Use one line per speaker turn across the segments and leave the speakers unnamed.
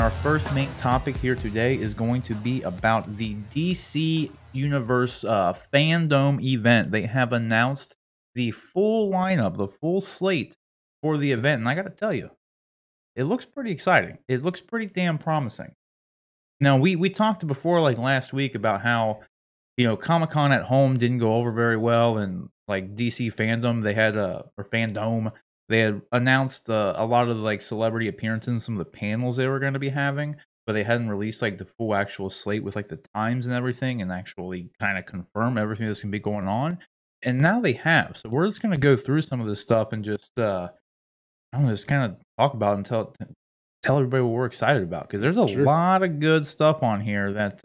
our first main topic here today is going to be about the DC Universe Fandom event. They have announced the full lineup, the full slate for the event, and I got to tell you, it looks pretty exciting. It looks pretty damn promising. Now, we talked before, like last week, about how Comic-Con at home didn't go over very well, and like DC Fandom, they had or Fandom, they had announced a lot of the, like, celebrity appearances in some of the panels they were going to be having, but they hadn't released like the full actual slate with like the times and everything, and actually kind of confirm everything that's going to be going on. And now they have, so we're just going to go through some of this stuff and just I don't know, just kind of talk about it and tell everybody what we're excited about, because there's a lot of good stuff on here that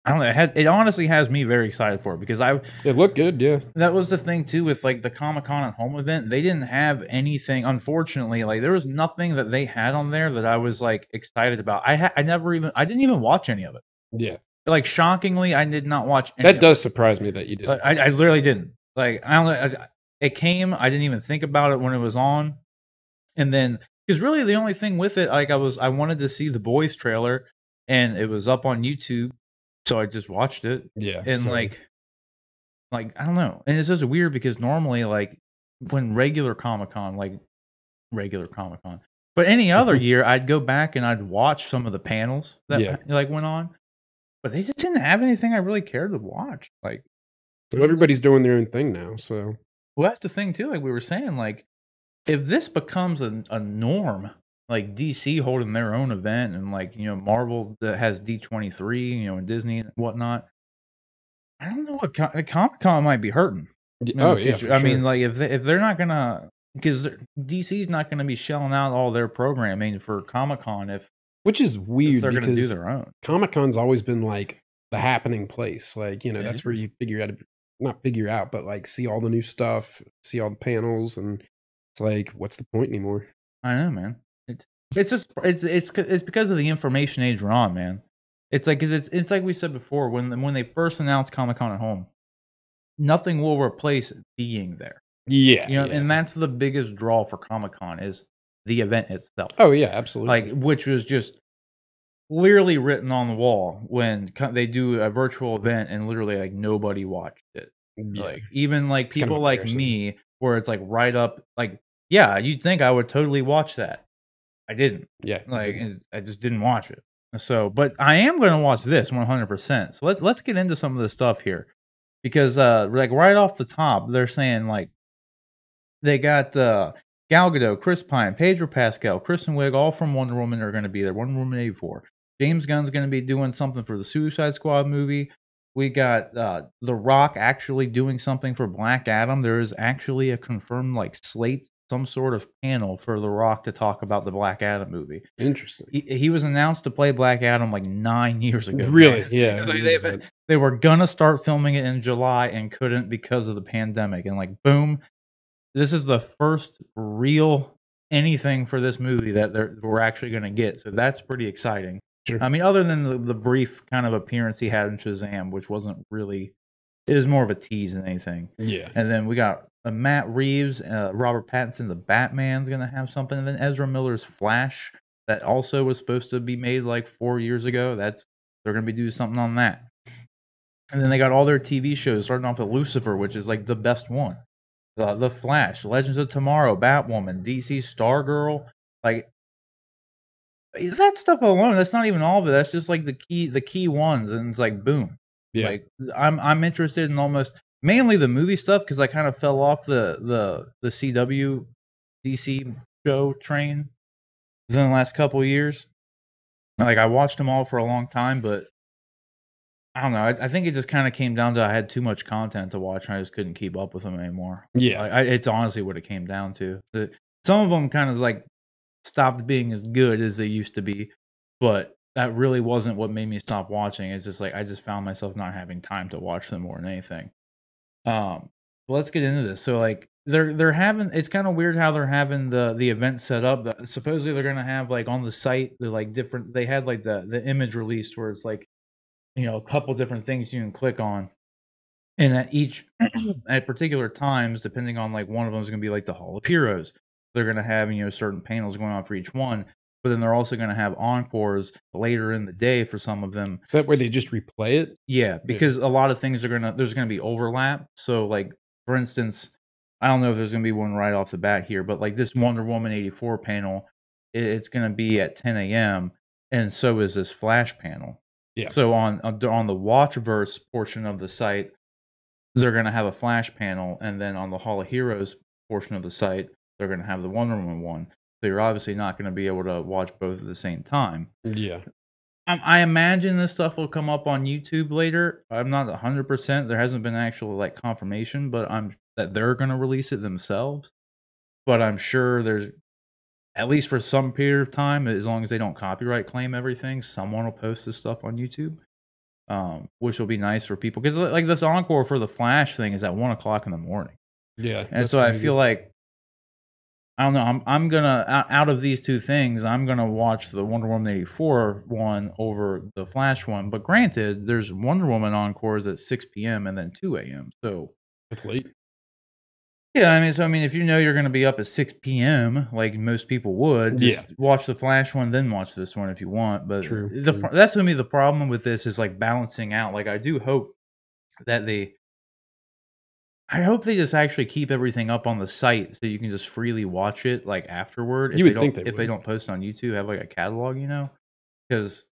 I don't know. It honestly has me very excited for it, because
it looked good, yeah.
That was the thing too with like the Comic-Con at home event. They didn't have anything, unfortunately. Like there was nothing that they had on there that I was like excited about. I didn't even watch any of it.
Yeah.
Like shockingly, I did not watch any
That does surprise me that you didn't.
I literally didn't. Like it came, I didn't even think about it when it was on. And then, because really the only thing with it, like I wanted to see the Boys trailer, and it was up on YouTube. So I just watched it.
Yeah.
And like I don't know. And it's just weird because normally, like, when regular Comic-Con, but any other year, I'd go back and I'd watch some of the panels that like went on. But they just didn't have anything I really cared to watch. Like,
well, everybody's doing their own thing now, so.
Well, that's the thing too. Like we were saying, like, if this becomes a norm, like DC holding their own event, and like Marvel that has D23, and Disney and whatnot, I don't know what Comic-Con might be hurting.
Oh yeah,
I mean, like if they're not gonna, because DC's not gonna be shelling out all their programming for Comic-Con
which is weird,
if they're
because
gonna do their own.
Comic-Con's always been like the happening place, like that's where you not figure out, but like see all the new stuff, see all the panels, and it's like, what's the point anymore?
I know, man. It's just it's because of the information age we're on, man. It's like, because it's like we said before, when they first announced Comic-Con at home, nothing will replace being there.
Yeah,
and that's the biggest draw for Comic-Con, is the event itself.
Oh yeah, absolutely.
Like, which was just clearly written on the wall when they do a virtual event, and literally like nobody watched it.
Yeah.
Like even like it's people kind of like me, where it's like right up, like, yeah, you'd think I would totally watch that. I didn't.
Yeah.
Like, I just didn't watch it. So, but I am going to watch this 100%. So let's get into some of the stuff here, because like right off the top, they're saying like they got Gal Gadot, Chris Pine, Pedro Pascal, Kristen Wiig, all from Wonder Woman are going to be there. Wonder Woman 84. James Gunn's going to be doing something for the Suicide Squad movie. We got The Rock actually doing something for Black Adam. There is actually a confirmed like slate, some sort of panel for The Rock to talk about the Black Adam movie.
Interesting.
He was announced to play Black Adam like 9 years ago.
Really?
Man.
Yeah.
Like they were gonna start filming it in July and couldn't because of the pandemic. And like, boom, this is the first real anything for this movie that we're actually gonna get. So that's pretty exciting.
Sure.
I mean, other than the brief kind of appearance he had in Shazam, which wasn't really, it was more of a tease than anything.
Yeah.
And then we got Matt Reeves, Robert Pattinson, the Batman's going to have something. And then Ezra Miller's Flash, that also was supposed to be made like 4 years ago. They're going to be doing something on that. And then they got all their TV shows, starting off with Lucifer, which is like the best one. The Flash, Legends of Tomorrow, Batwoman, DC Stargirl. Like, that stuff alone, that's not even all of it. That's just like the key ones, and it's like, boom.
Yeah.
Like, I'm interested in almost mainly the movie stuff, because I kind of fell off the CW DC show train in the last couple of years. Like, I watched them all for a long time, but I don't know. I think it just kind of came down to I had too much content to watch, and I just couldn't keep up with them anymore.
Yeah.
Like, it's honestly what it came down to. Some of them kind of like stopped being as good as they used to be, but that really wasn't what made me stop watching. It's just like I just found myself not having time to watch them more than anything. Well, let's get into this. So like they're having, it's kind of weird how they're having the event set up. Supposedly they're gonna have like on the site, they're like different, they had like the image released where it's like, a couple different things you can click on, and at each at particular times, depending on like one of them is gonna be like the Hall of Heroes. They're gonna have certain panels going on for each one. but then they're also gonna have encores later in the day for some of them.
Is that where they just replay it?
Yeah, because a lot of things there's gonna be overlap. So, like, for instance, I don't know if there's gonna be one right off the bat here, but, like, this Wonder Woman 84 panel, it's gonna be at 10 AM, and so is this Flash panel.
Yeah.
So on the Watchverse portion of the site, they're gonna have a Flash panel, and then on the Hall of Heroes portion of the site, they're gonna have the Wonder Woman one. So you're obviously not gonna be able to watch both at the same time.
Yeah.
I imagine this stuff will come up on YouTube later. I'm not 100%. There hasn't been actual, like, confirmation, but that they're gonna release it themselves. But I'm sure there's, at least for some period of time, as long as they don't copyright claim everything, someone will post this stuff on YouTube. Which will be nice for people, because, like, this encore for the Flash thing is at 1:00 in the morning.
Yeah.
And so I feel like, I don't know, I'm gonna, out of these two things, I'm gonna watch the Wonder Woman 84 one over the Flash one. But granted, there's Wonder Woman encores at 6 PM and then 2 AM. So
that's late.
yeah, I mean, if you know you're gonna be up at 6 PM, like most people would, just watch the Flash one, then watch this one if you want. But
True.
That's gonna be the problem with this, is like balancing out. Like, I do hope that I hope they just actually keep everything up on the site so you can just freely watch it, like, afterward.
You would think
if they don't post it on YouTube, have like a catalog, because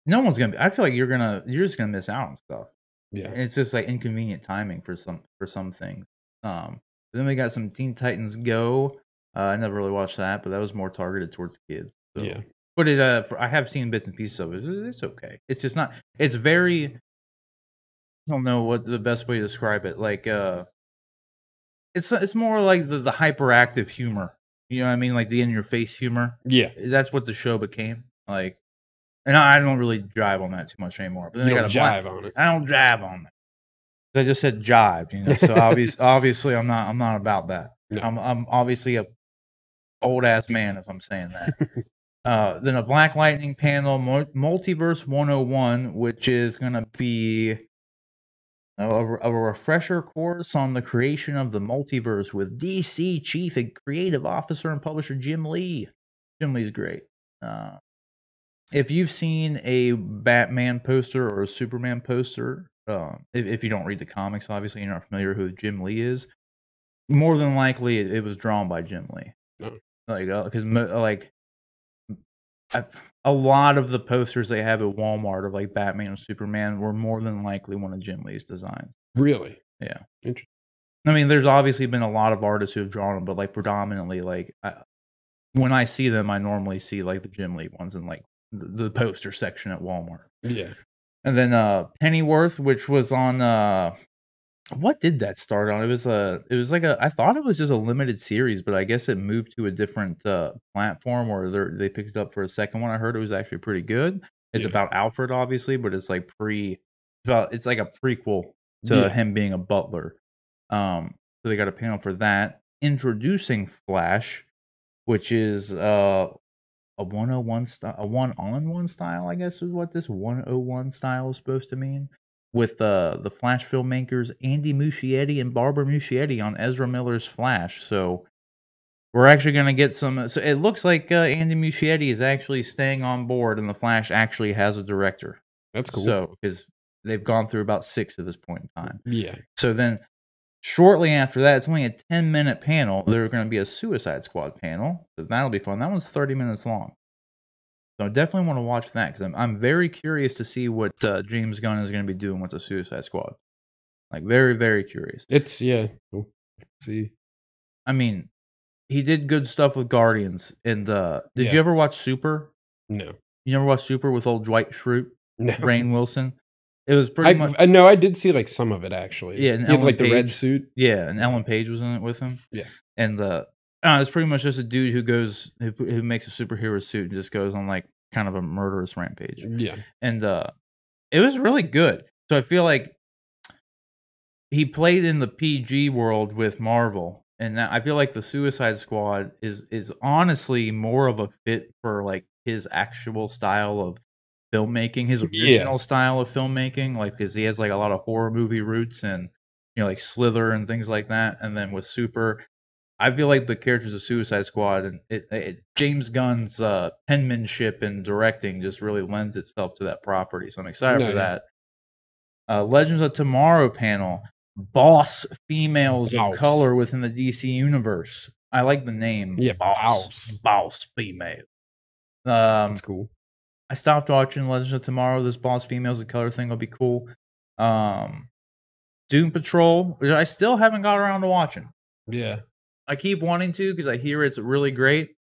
no one's gonna. I feel like you're just gonna miss out on stuff.
Yeah,
and it's just like inconvenient timing for some things. Then we got some Teen Titans Go. I never really watched that, but that was more targeted towards kids. So.
Yeah,
but I have seen bits and pieces of it. It's okay. It's just not. It's very. I don't know what the best way to describe it. Like, it's more like the hyperactive humor. You know what I mean? Like the in your face humor.
Yeah,
that's what the show became. Like, and I don't really drive on that too much anymore. But then
you don't jive on it.
I don't jive on it. I just said jive, So obviously, I'm not about that. No. I'm obviously a old ass man if I'm saying that. Then a Black Lightning panel, Multiverse 101, which is gonna be a refresher course on the creation of the multiverse with DC Chief and Creative Officer and Publisher Jim Lee. Jim Lee's great. If you've seen a Batman poster or a Superman poster, if you don't read the comics, obviously you're not familiar with who Jim Lee is. More than likely, it was drawn by Jim Lee.
No.
Because a lot of the posters they have at Walmart of like Batman and Superman were more than likely one of Jim Lee's designs.
Really?
Yeah.
Interesting.
I mean, there's obviously been a lot of artists who have drawn them, but like predominantly, like when I see them, I normally see like the Jim Lee ones in like the poster section at Walmart.
Yeah.
And then Pennyworth, which was on what did that start on? It was like I thought it was just a limited series, but I guess it moved to a different platform, or they picked it up for a second one. I heard it was actually pretty good. It's about Alfred, obviously, but it's like it's like a prequel to him being a butler. So they got a panel for that. Introducing Flash, which is a 101 style, a one-on-one style, I guess is what this 101 style is supposed to mean. With the Flash filmmakers Andy Muschietti and Barbara Muschietti on Ezra Miller's Flash. So we're actually going to get some. So it looks like Andy Muschietti is actually staying on board, and the Flash actually has a director.
That's cool.
So because they've gone through about 6 at this point in time.
Yeah.
So then shortly after that, it's only a 10-minute panel. There's going to be a Suicide Squad panel. So that'll be fun. That one's 30 minutes long. So I definitely want to watch that, because I'm very curious to see what James Gunn is going to be doing with the Suicide Squad. Like, very, very curious.
Cool. See.
I mean, he did good stuff with Guardians. And did you ever watch Super?
No.
You never watched Super with old Dwight Schrute?
No.
Rainn Wilson? It was pretty much.
No, I did see like some of it actually.
Yeah, and
he had like the red suit.
Yeah, and Ellen Page was in it with him.
Yeah,
and it's pretty much just a dude who makes a superhero suit and just goes on like kind of a murderous rampage.
Yeah,
and it was really good. So I feel like he played in the PG world with Marvel, and now I feel like the Suicide Squad is honestly more of a fit for like his actual style of filmmaking, his original style of filmmaking, like, because he has like a lot of horror movie roots and like Slither and things like that. And then with Super, I feel like the characters of Suicide Squad and James Gunn's penmanship and directing just really lends itself to that property. So I'm excited for that. Legends of Tomorrow panel, boss females of color within the DC universe. I like the name.
Yeah,
boss female.
That's cool.
I stopped watching Legends of Tomorrow. This boss females of color thing will be cool. Doom Patrol, which I still haven't got around to watching.
Yeah.
I keep wanting to because I hear it's really great.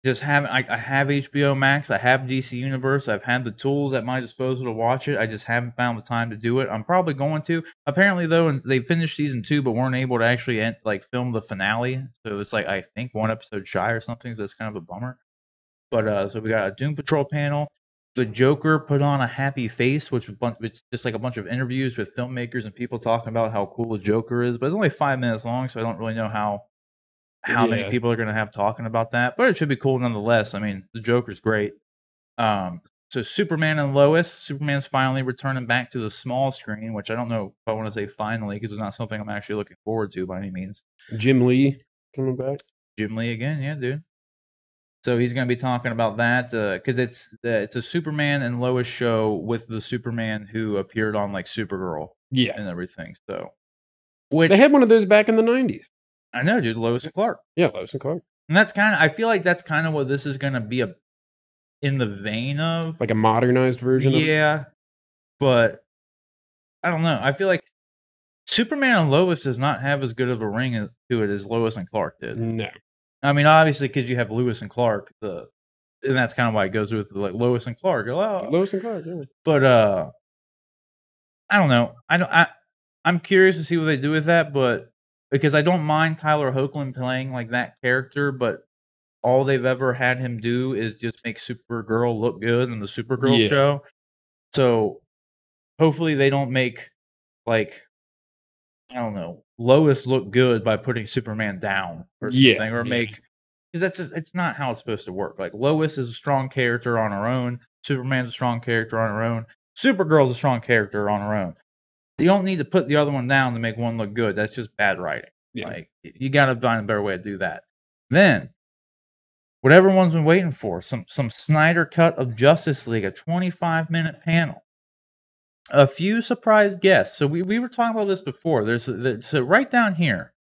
Just haven't. I have HBO Max. I have DC Universe. I've had the tools at my disposal to watch it. I just haven't found the time to do it. I'm probably going to. Apparently, though, they finished season 2, but weren't able to actually film the finale. So it's like, I think, 1 episode shy or something. So that's kind of a bummer. But so we got a Doom Patrol panel. The Joker put on a happy face, which it's just like a bunch of interviews with filmmakers and people talking about how cool the Joker is. But it's only 5 minutes long, so I don't really know how many people are going to have talking about that. But it should be cool nonetheless. I mean, the Joker's great. So Superman and Lois. Superman's finally returning back to the small screen, which I don't know if I want to say finally, because it's not something I'm actually looking forward to by any means.
Jim Lee coming back.
Jim Lee again, yeah, dude. So he's going to be talking about that because it's a Superman and Lois show with the Superman who appeared on like Supergirl, and everything. So,
they had one of those back in the 90s.
I know, dude. Lois and Clark.
Yeah, Lois and Clark.
And that's I feel like that's kind of what this is going to be in the vein of,
like a modernized version.
Yeah, but I don't know. I feel like Superman and Lois does not have as good of a ring to it as Lois and Clark did.
No.
I mean, obviously, because you have Lewis and Clark, and that's kind of why it goes with like Lois and Clark.
Lois and Clark, yeah.
But I don't know. I'm curious to see what they do with that, but because I don't mind Tyler Hoechlin playing like that character, but all they've ever had him do is just make Supergirl look good in the Supergirl show. So hopefully they don't make like, I don't know, Lois look good by putting Superman down or something, or make, because that's just, it's not how it's supposed to work. Like Lois is a strong character on her own, Superman's a strong character on her own, Supergirl's a strong character on her own. You don't need to put the other one down to make one look good. That's just bad writing. Like you got to find a better way to do that. Then what everyone's been waiting for, some Snyder cut of Justice League, a 25-minute panel. A few surprise guests. So we were talking about this before. So right down here,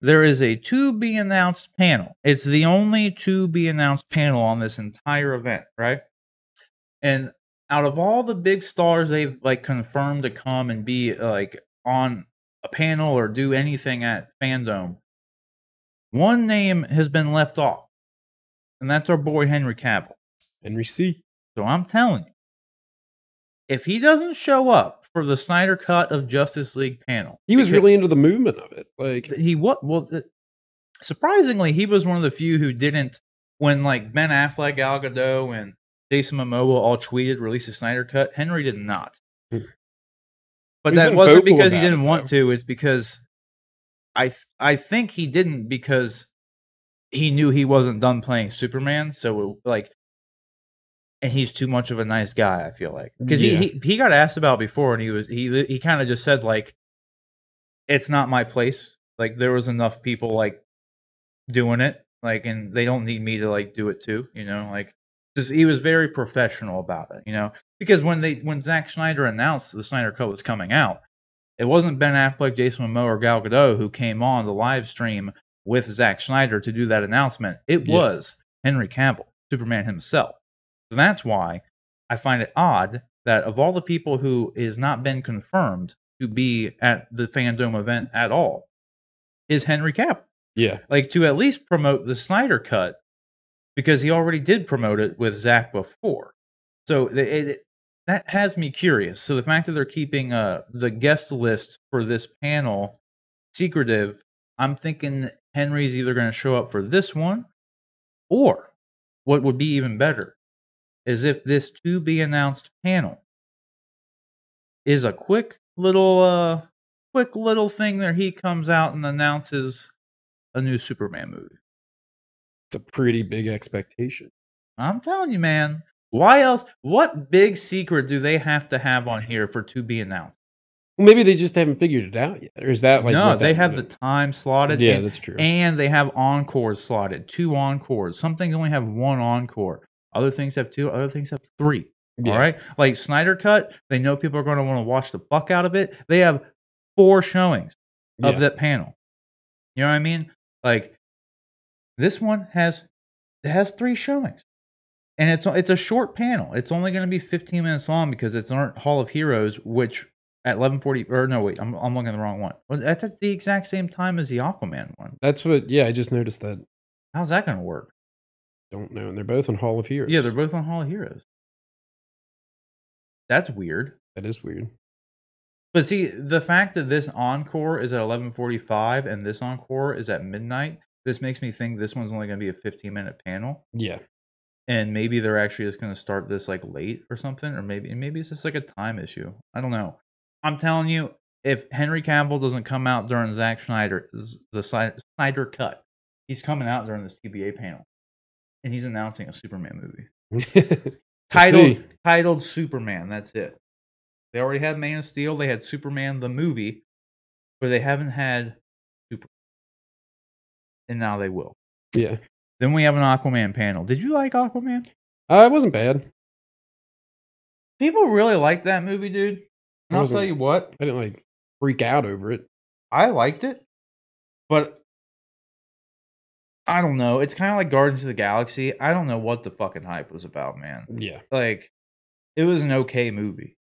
there is a to-be-announced panel. It's the only to-be-announced panel on this entire event, right? And out of all the big stars they've like confirmed to come and be like on a panel or do anything at Fandom, one name has been left off, and that's our boy Henry Cavill.
Henry C.
So I'm telling you, if he doesn't show up for the Snyder Cut of Justice League panel,
he was really into the movement of it. Like
surprisingly, he was one of the few who didn't. When like Ben Affleck, Gal Gadot, and Jason Momoa all tweeted release a Snyder Cut, Henry did not. But that wasn't because he didn't want to. It's because I think he didn't because he knew he wasn't done playing Superman. So and he's too much of a nice guy, I feel like, because he got asked about before, and he kind of just said like, it's not my place. Like there was enough people like doing it, like, and they don't need me to like do it too, you know, like. He was very professional about it, you know, because when Zack Snyder announced the Snyder Cut was coming out, it wasn't Ben Affleck, Jason Momoa, or Gal Gadot who came on the live stream with Zack Snyder to do that announcement. It was Henry Cavill, Superman himself. So that's why I find it odd that of all the people who is not been confirmed to be at the Fandom event at all, is Henry Cavill.
Yeah,
like to at least promote the Snyder Cut. Because he already did promote it with Zach before. So that has me curious. So the fact that they're keeping the guest list for this panel secretive, I'm thinking Henry's either going to show up for this one, or what would be even better is if this to-be-announced panel is a quick little thing that he comes out and announces a new Superman movie.
It's a pretty big expectation.
I'm telling you, man. Why else? What big secret do they have to have on here for to be announced?
Well, maybe they just haven't figured it out yet. Or is that like
no?
what
They
that
have the
meant?
time slotted.
Yeah, that's true.
And they have encores slotted. 2 encores. Some things only have 1 encore. Other things have 2. Other things have 3.
Yeah.
All right. Like Snyder Cut, they know people are going to want to watch the fuck out of it. They have 4 showings of that panel. You know what I mean? Like this one has 3 showings. And it's a short panel. It's only going to be 15 minutes long because it's Hall of Heroes, which at 11:40 or no wait, I'm looking at the wrong one. Well, that's at the exact same time as the Aquaman one.
That's what. Yeah, I just noticed that.
How's that going to work?
Don't know. And they're both on Hall of Heroes.
Yeah, they're both on Hall of Heroes. That's weird.
That is weird.
But see, the fact that this encore is at 11:45 and this encore is at midnight, this makes me think this one's only going to be a 15-minute panel.
Yeah.
And maybe they're actually just going to start this like late or something, or maybe it's just like a time issue. I don't know. I'm telling you, if Henry Cavill doesn't come out during Zack Snyder's Snyder Cut, he's coming out during this TBA panel, and he's announcing a Superman movie titled Superman. That's it. They already had Man of Steel. They had Superman the movie, but they haven't had Superman, and now they will.
Yeah.
Then we have an Aquaman panel. Did you like Aquaman?
It wasn't bad.
People really liked that movie, dude. And I'll tell you what.
I didn't like freak out over it.
I liked it, but I don't know. It's kind of like Guardians of the Galaxy. I don't know what the fucking hype was about, man.
Yeah.
Like, it was an okay movie.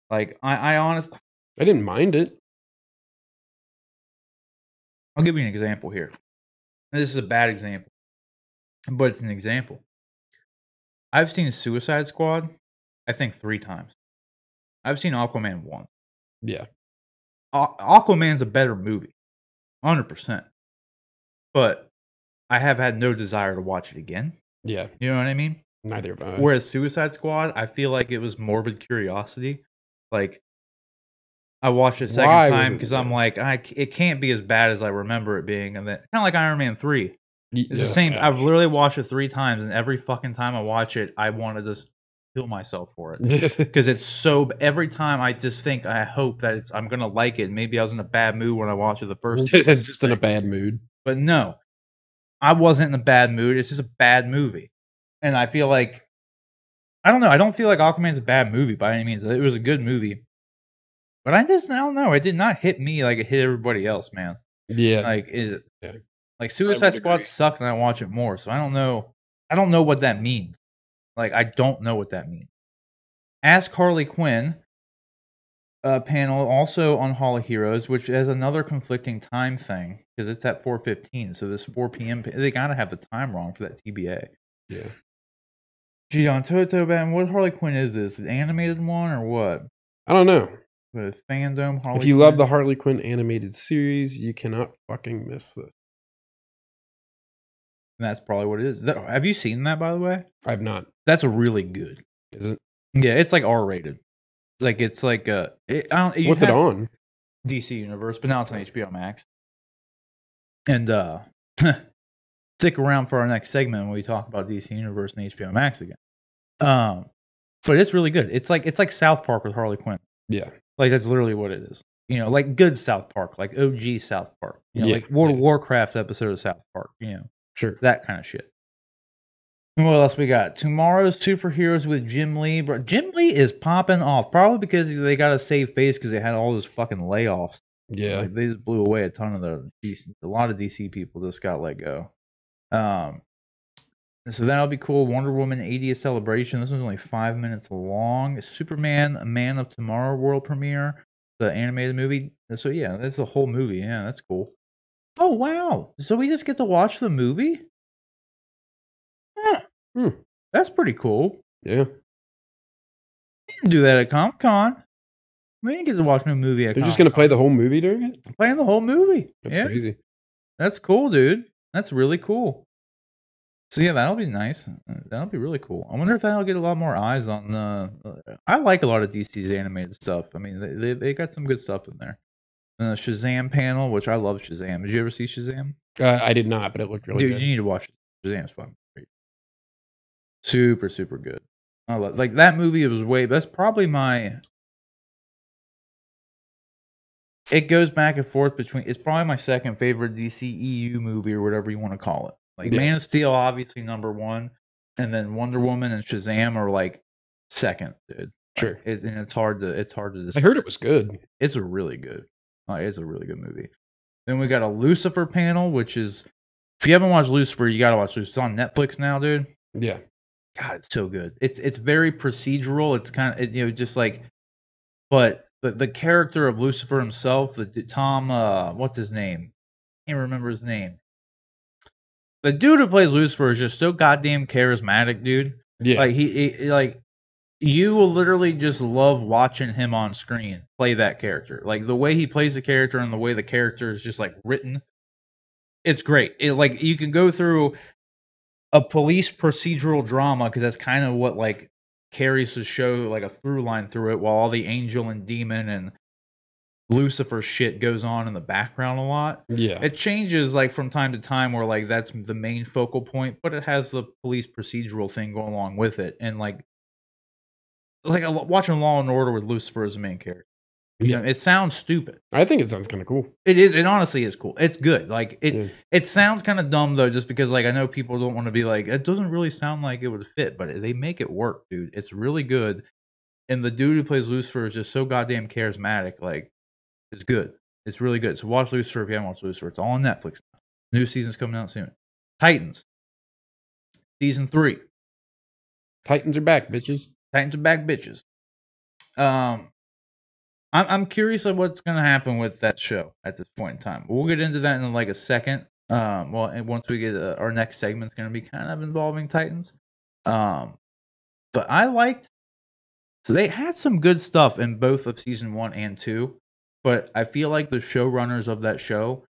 Like, I honestly...
I didn't mind it.
I'll give you an example here. This is a bad example, but it's an example. I've seen Suicide Squad, I think 3 times. I've seen Aquaman once.
Yeah.
Aquaman's a better movie. 100%. But I have had no desire to watch it again.
Yeah.
You know what I mean?
Neither have I.
Whereas Suicide Squad, I feel like it was morbid curiosity. Like, I watched it second time because I'm like, it can't be as bad as I remember it being. And then, kind of like Iron Man 3. It's the same. I've literally watched it 3 times, and every fucking time I watch it, I want to just kill myself for it. Because it's so... Every time I just think, I hope that I'm going to like it. Maybe I was in a bad mood when I watched it the first time.
Just in a bad mood.
But no. I wasn't in a bad mood. It's just a bad movie. And I feel like... I don't know. I don't feel like Aquaman's a bad movie by any means. It was a good movie. But I don't know. It did not hit me like it hit everybody else, man.
Yeah.
Like Suicide Squad sucked and I watch it more. So I don't know. I don't know what that means. Like, I don't know what that means. Ask Harley Quinn panel also on Hall of Heroes, which has another conflicting time thing because it's at 4:15. So this 4 p.m. They gotta have the time wrong for that TBA.
Yeah.
Gee, on Toto, man, what Harley Quinn is this? The animated one or what?
I don't know.
The Fandom Harley
If you
Quinn?
love the Harley Quinn animated series, you cannot fucking miss this.
And that's probably what it is. Have you seen that, by the way?
I've not.
That's really good.
Is it?
Yeah, it's like R-rated. Like it's like
what's it on?
DC Universe, but now it's on HBO Max. And stick around for our next segment when we talk about DC Universe and HBO Max again. But it's really good. It's like South Park with Harley Quinn.
Yeah.
Like that's literally what it is. You know, like good South Park, like OG South Park. You know, like World of Warcraft episode of South Park. You know,
sure,
that kind of shit. And what else we got? Tomorrow's Superheroes with Jim Lee. Bro, Jim Lee is popping off, probably because they got to save face because they had all those fucking layoffs.
Yeah,
like, they just blew away a ton of a lot of DC people just got let go. So that'll be cool. Wonder Woman 80th celebration. This one's only 5 minutes long. Superman, A Man of Tomorrow world premiere, the animated movie. So yeah, that's the whole movie. Yeah, that's cool. Oh wow! So we just get to watch the movie. Huh. That's pretty cool.
Yeah.
You didn't do that at Comic-Con. We didn't get to watch no movie at
They're just going to play the whole movie during it?
Playing the whole movie.
That's crazy.
That's cool, dude. That's really cool. So yeah, that'll be nice. That'll be really cool. I wonder if that'll get a lot more eyes on the... I like a lot of DC's animated stuff. I mean, they got some good stuff in there. And the Shazam panel, which I love Shazam. Did you ever see Shazam?
I did not, but it looked really good.
Dude, you need to watch it. Shazam's fun. Super, super good. I love, like that movie. It was that's probably my it goes back and forth between. It's probably my second favorite DCEU movie or whatever you want to call it. Like Man of Steel, obviously number one, and then Wonder Woman and Shazam are like second, dude.
Sure,
and it's hard to
I heard it was good.
It's a really good. It's a really good movie. Then we got a Lucifer panel, which is, if you haven't watched Lucifer, you gotta watch Lucifer. It's on Netflix now, dude.
Yeah.
God, it's so good. It's very procedural. It's kind of just like, but the character of Lucifer himself, the Tom, what's his name? Can't remember his name. The dude who plays Lucifer is just so goddamn charismatic, dude.
Yeah,
like he like you will literally just love watching him on screen play that character. Like the way he plays the character and the way the character is just like written, it's great. Like you can go through a police procedural drama because that's kind of what like carries the show, like a through line through it, while all the angel and demon and Lucifer shit goes on in the background a lot.
Yeah.
It changes like from time to time where like that's the main focal point, but it has the police procedural thing going along with it. And like it's like watching Law and Order with Lucifer as the main character. You know, it sounds stupid.
I think it sounds kind of cool.
It is. It honestly is cool. It's good. Like it sounds kind of dumb though, just because like I know people don't want to be like, it doesn't really sound like it would fit, but they make it work, dude. It's really good. And the dude who plays Lucifer is just so goddamn charismatic. Like, it's good. It's really good. So watch Lucifer if you haven't watched Lucifer. It's all on Netflix now. New season's coming out soon. Titans. Season 3.
Titans are back, bitches.
Titans are back, bitches. I'm curious of what's going to happen with that show at this point in time. We'll get into that in like a second. Well, and once we get our next segment's going to be kind of involving Titans. But I liked. So they had some good stuff in both of season 1 and 2. But I feel like the showrunners of that show,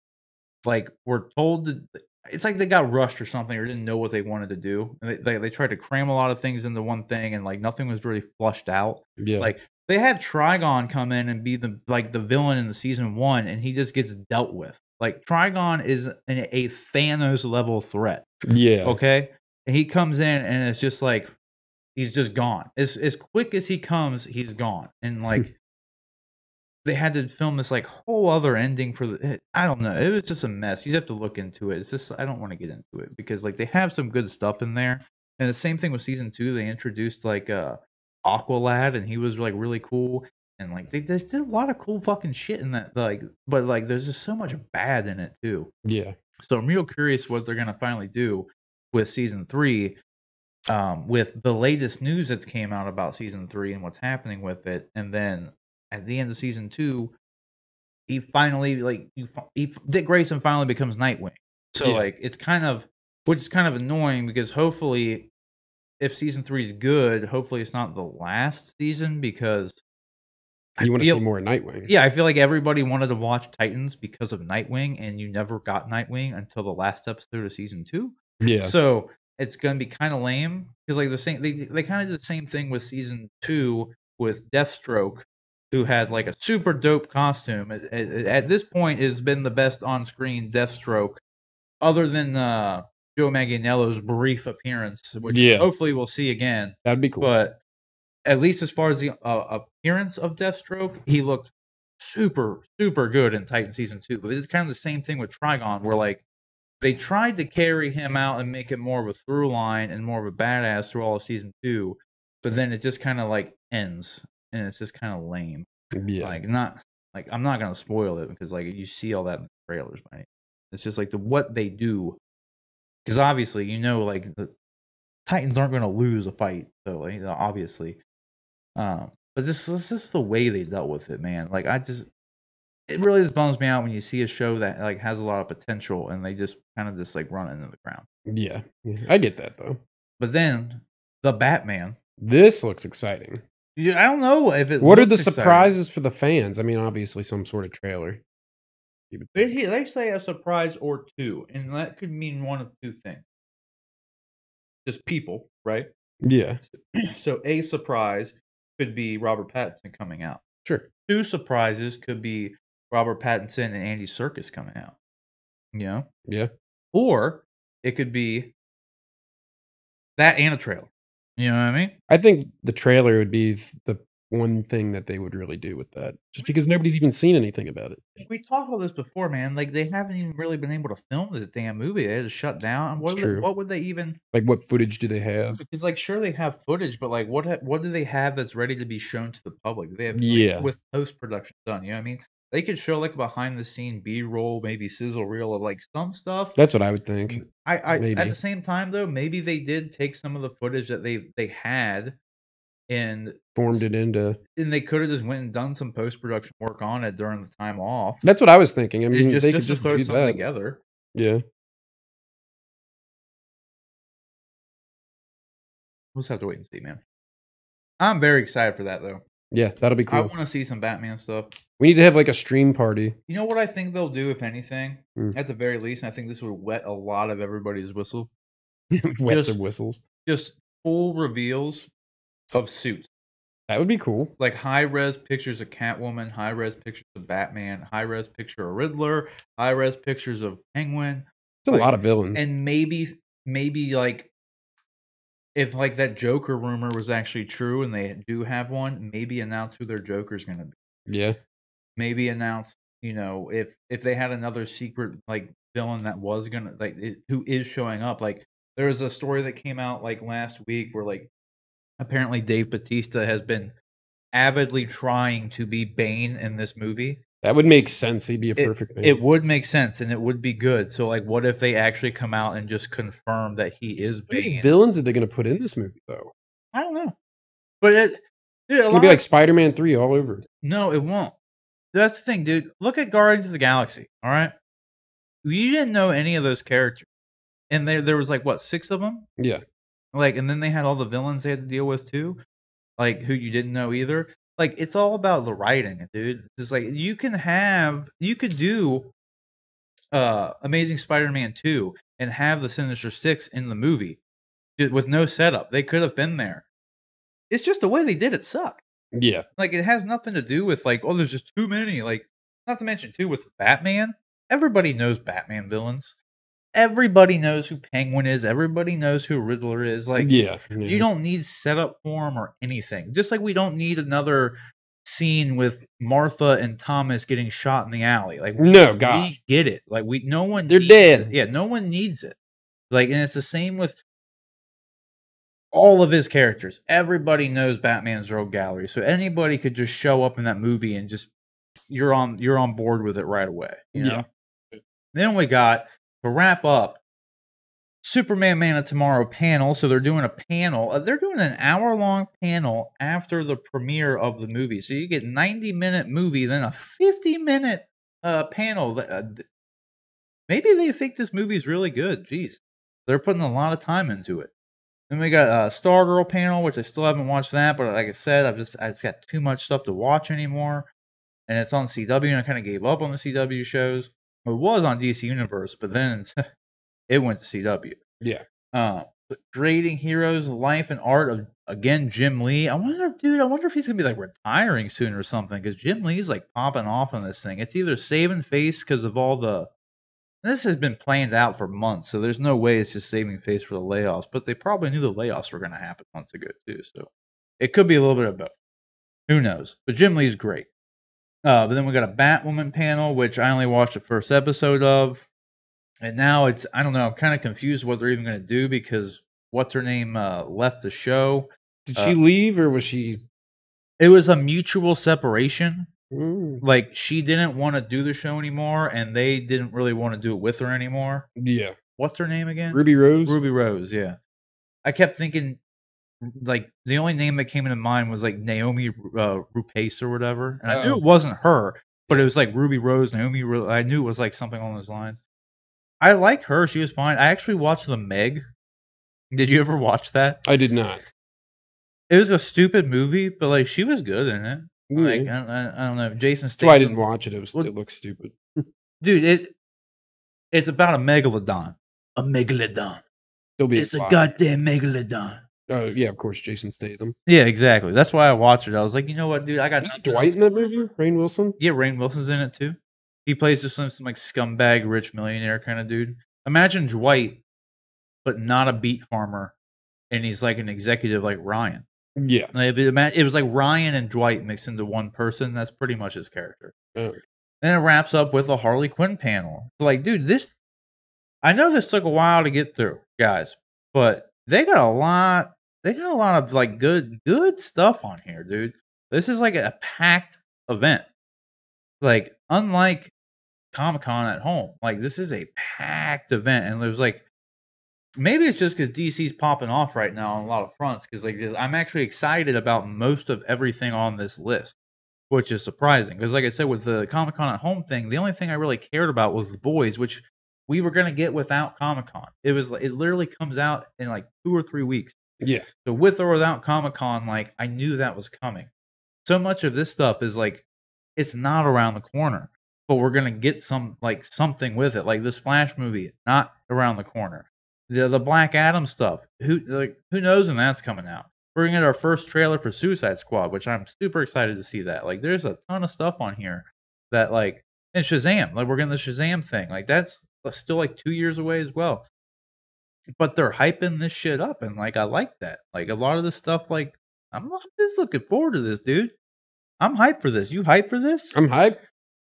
like, were told that it's like they got rushed or something or didn't know what they wanted to do. And they tried to cram a lot of things into one thing, and like nothing was really flushed out.
Yeah,
like they had Trigon come in and be the villain in the season 1, and he just gets dealt with. Like Trigon is a Thanos level threat.
Yeah.
Okay, and he comes in and it's just like he's just gone. As quick as he comes, he's gone, and like. They had to film this like whole other ending for the. I don't know. It was just a mess. You'd have to look into it. It's just I don't want to get into it because like they have some good stuff in there, and the same thing with season 2. They introduced like Aqualad, and he was like really cool, and like they just did a lot of cool fucking shit in that. Like, but like there's just so much bad in it too.
Yeah.
So I'm real curious what they're gonna finally do with season 3. With the latest news that's came out about season 3 and what's happening with it, and then. At the end of season 2, he finally Dick Grayson finally becomes Nightwing. So like it's kind of, which is kind of annoying because hopefully, if season 3 is good, hopefully it's not the last season because
you want to see more Nightwing.
Yeah, I feel like everybody wanted to watch Titans because of Nightwing, and you never got Nightwing until the last episode of season 2.
Yeah.
So it's gonna be kind of lame because like the same they kind of did the same thing with season 2 with Deathstroke, who had like a super dope costume. At this point, has been the best on-screen Deathstroke, other than Joe Manganiello's brief appearance, which hopefully we'll see again.
That'd be cool.
But at least as far as the appearance of Deathstroke, he looked super, super good in Titan season 2. But it's kind of the same thing with Trigon, where like they tried to carry him out and make it more of a through line and more of a badass through all of season 2, but then it just kind of like ends. And it's just kind of lame.
Yeah.
Like not like I'm not gonna spoil it because like you see all that in the trailers, right? It's just like what they do. Because obviously, like the Titans aren't gonna lose a fight. So like, obviously. But this is the way they dealt with it, man. Like it really just bums me out when you see a show that like has a lot of potential and they just kind of just like run into the ground.
Yeah. I get that though.
But then the Batman.
This looks exciting.
Yeah, I don't know if it.
What are the surprises for the fans? I mean, obviously, some sort of trailer.
They say a surprise or two, and that could mean one of two things. Just people, right?
Yeah.
So a surprise could be Robert Pattinson coming out.
Sure.
2 surprises could be Robert Pattinson and Andy Serkis coming out.
Yeah.
Or it could be that and a trailer. You know what I mean?
I think the trailer would be one thing that they would really do with that, just because nobody's even seen anything about it.
We talked about this before, man. Like they haven't even really been able to film this damn movie. They had to shut down.
It's true.
What would they even
Like, what footage do they have?
Because like sure they have footage, but like what do they have that's ready to be shown to the public? They have
Yeah.
with post production done. You know what I mean? They could show like behind the scene B roll, maybe sizzle reel of like some stuff.
That's what I would think.
I at
Maybe.
the same time though, maybe they did take some of the footage that they had and
Formed it into.
and they could have just went and done some post production work on it during the time off.
That's what I was thinking. I mean,
Just
they
to
could just
throw
do
something
that.
together.
Yeah.
We'll just have to wait and see, man. I'm very excited for that though.
Yeah, that'll be
I
cool.
want to see some Batman stuff.
We need to have like a stream party.
You know what I think they'll do, if anything,
Mm.
at the very least, and I think this would wet a lot of everybody's whistle.
Wet
Just-
their whistles.
Just full reveals of suits.
That would be cool.
Like high-res pictures of Catwoman, high-res pictures of Batman, high-res picture of Riddler, high-res pictures of Penguin.
It's a
Like,
lot of villains.
And maybe like if like that Joker rumor was actually true and they do have one, maybe announce who their Joker's gonna be.
Yeah.
Maybe announce, you know, if they had another secret like villain that was gonna who is showing up. Like there was a story that came out like last week where like apparently Dave Bautista has been avidly trying to be Bane in this movie.
That would make sense. He'd be a perfect man.
It would make sense and it would be good. So like what if they actually come out and just confirm that he is
How many
Bane?
villains are they going to put in this movie, though?
I don't know. But dude,
It's going to be like Spider-Man 3 all over.
No, it won't. That's the thing, dude. Look at Guardians of the Galaxy, all right? You didn't know any of those characters. And there was like, what, 6 of them?
Yeah.
Like, and then they had all the villains they had to deal with too, like who you didn't know either. Like, it's all about the writing, dude. It's like you could do Amazing Spider-Man 2 and have the Sinister Six in the movie with no setup. They could have been there. It's just the way they did it sucked.
Yeah.
Like, it has nothing to do with like, oh, there's just too many. Like, not to mention too with Batman. Everybody knows Batman villains. Everybody knows who Penguin is. Everybody knows who Riddler is. Like,
Yeah.
you don't need setup for him or anything. Just like we don't need another scene with Martha and Thomas getting shot in the alley. Like,
No, God.
we get it. Like, no one.
They're
needs
dead.
it. Yeah, no one needs it. Like, and it's the same with all of his characters. Everybody knows Batman's Rogue Gallery, so anybody could just show up in that movie and just you're on board with it right away. You know?
Yeah.
Then we got, to wrap up, Superman Man of Tomorrow panel. So they're doing a panel. They're doing an hour-long panel after the premiere of the movie. So you get 90-minute movie, then a 50-minute panel. Maybe they think this movie is really good. Jeez. They're putting a lot of time into it. Then we got a Stargirl panel, which I still haven't watched that, but like I said, I just got too much stuff to watch anymore. And it's on CW, and I kind of gave up on the CW shows. It was on DC Universe, but then it went to CW.
Yeah.
Grading Heroes, Life and Art of, again, Jim Lee. I wonder if he's going to be like retiring soon or something, because Jim Lee's like popping off on this thing. It's either saving face because of all the... This has been planned out for months, so there's no way it's just saving face for the layoffs, but they probably knew the layoffs were going to happen months ago too, so it could be a little bit of both. Who knows? But Jim Lee's great. But then we got a Batwoman panel, which I only watched the first episode of. And now it's, I don't know, I'm kind of confused what they're even going to do because what's her name left the show.
Did she leave or was she?
It was a mutual separation.
Ooh.
Like she didn't want to do the show anymore and they didn't really want to do it with her anymore.
Yeah.
What's her name again?
Ruby Rose?
Ruby Rose, yeah. I kept thinking, like, the only name that came into mind was like Naomi Rupace or whatever. And I knew it wasn't her, but it was like Ruby Rose, Naomi. I knew it was like something along those lines. I like her. She was fine. I actually watched The Meg. Did you ever watch that?
I did not.
It was a stupid movie, but like she was good in it. Like
Mm-hmm.
I don't know, Jason Statham.
So I didn't watch it. It looked stupid.
Dude, it's about a megalodon. A megalodon. It's a goddamn megalodon.
Oh yeah, of course, Jason Statham.
Yeah, exactly. That's why I watched it. I was like, you know what, dude? I got
Is Dwight in that movie? Rainn Wilson?
Yeah, Rainn Wilson's in it too. He plays just some like scumbag rich millionaire kind of dude. Imagine Dwight, but not a beet farmer, and he's like an executive like Ryan.
Yeah.
Like, it was like Ryan and Dwight mixed into one person. That's pretty much his character.
Oh.
Then it wraps up with a Harley Quinn panel. Like, dude, I know this took a while to get through, guys, but they got a lot of like good stuff on here, dude. This is like a packed event. Like, unlike Comic-Con at home, like this is a packed event, and there's like, maybe it's just because DC's popping off right now on a lot of fronts. Because like I'm actually excited about most of everything on this list, which is surprising. Because like I said, with the Comic-Con at home thing, the only thing I really cared about was the boys, which we were gonna get without Comic-Con. It literally comes out in like 2 or 3 weeks.
Yeah.
So with or without Comic-Con, like I knew that was coming. So much of this stuff is like, it's not around the corner, but we're gonna get something with it. Like this Flash movie, not around the corner. The Black Adam stuff, who knows when that's coming out. We're gonna get our first trailer for Suicide Squad, which I'm super excited to see that. Like there's a ton of stuff on here that like, and Shazam, like we're getting the Shazam thing. Like that's still like 2 years away as well. But they're hyping this shit up, and like I like that. Like a lot of this stuff, like I'm just looking forward to this, dude. I'm hyped for this. You hyped for this?
I'm hyped.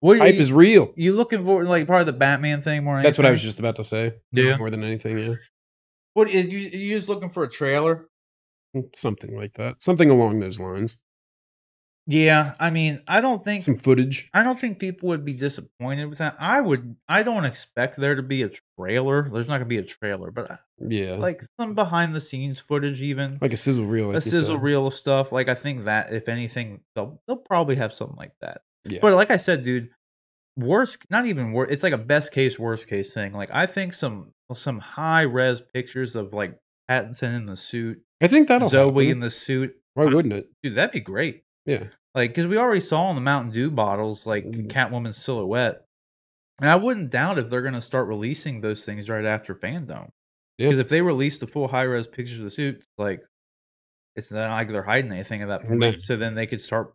Hype is real.
You looking for like part of the Batman thing more?
That's what I was just about to say.
Yeah,
more than anything. Yeah.
What is you just looking for a trailer?
Something like that. Something along those lines.
Yeah, I mean, I don't think
some footage.
I don't think people would be disappointed with that. I don't expect there to be a trailer. There's not gonna be a trailer, but
yeah,
like some behind the scenes footage, even
like a sizzle reel,
like a sizzle reel of stuff. Like I think that if anything, they'll probably have something like that.
Yeah.
But like I said, dude, not even worse. It's like a best case, worst case thing. Like I think some high res pictures of like Pattinson in the suit.
I think that'll
Zoe
happen.
in the suit.
Why wouldn't it?
Dude, that'd be great.
Yeah.
Like, because we already saw in the Mountain Dew bottles, like, Catwoman's silhouette. And I wouldn't doubt if they're going to start releasing those things right after Fandom. Because if they release the full high-res pictures of the suits, like, it's not like they're hiding anything at that point. So then they could start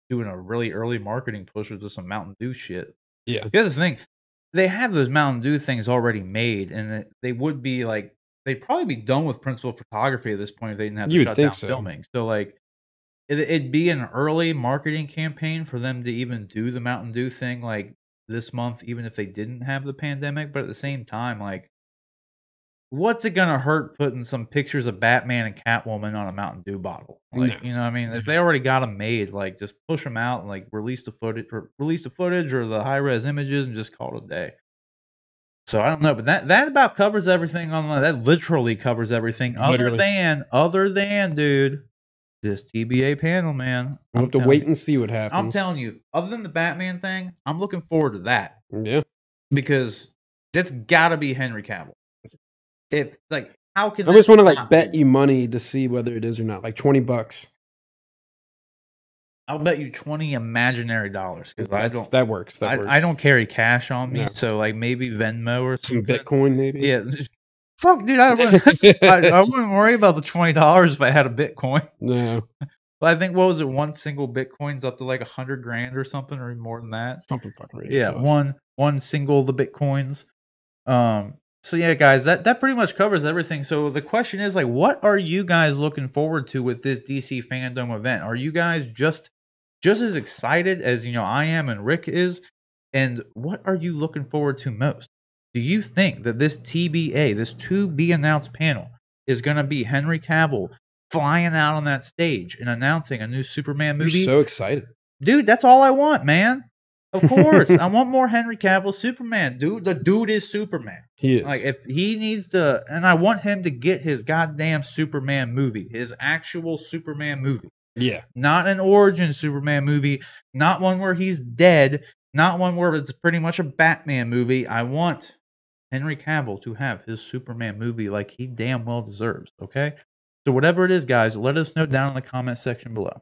doing a really early marketing push with some Mountain Dew shit.
Yeah.
Here's the thing. They have those Mountain Dew things already made, and they would be, like, they'd probably be done with principal photography at this point if they didn't have to shut down filming. So, like, it'd be an early marketing campaign for them to even do the Mountain Dew thing like this month, even if they didn't have the pandemic. But at the same time, like, what's it gonna hurt putting some pictures of Batman and Catwoman on a Mountain Dew bottle? Like, you know what I mean? If they already got them made, like, just push them out and like release the footage or the high res images and just call it a day. So I don't know, but that about covers everything online. That literally covers everything other than, dude, this TBA panel, man.
I'll have to wait and see what happens.
I'm telling you, other than the Batman thing, I'm looking forward to that.
Yeah.
Because that's gotta be Henry Cavill. If like, how can
I just want to like bet you money to see whether it is or not, like $20.
I'll bet you 20 imaginary dollars because I don't.
That works.
I don't carry cash on me, so like maybe Venmo or
some Bitcoin, maybe.
Yeah. Fuck, dude, I wouldn't worry about the $20 if I had a Bitcoin.
No.
But I think, what was it? One single Bitcoin's up to like $100,000 or something, or more than that.
Something fucking ridiculous.
Yeah, one single of the Bitcoins. So yeah, guys, that pretty much covers everything. So the question is, like, what are you guys looking forward to with this DC Fandom event? Are you guys just as excited as I am and Rick is? And what are you looking forward to most? Do you think that this TBA, this to be announced panel, is going to be Henry Cavill flying out on that stage and announcing a new Superman movie?
You're so excited.
Dude, that's all I want, man. Of course. I want more Henry Cavill Superman. Dude, the dude is Superman.
He is.
Like, if he needs to, and I want him to get his goddamn Superman movie, his actual Superman movie.
Yeah.
Not an origin Superman movie, not one where he's dead, not one where it's pretty much a Batman movie. I want Henry Cavill to have his Superman movie like he damn well deserves, okay? So whatever it is, guys, let us know down in the comment section below.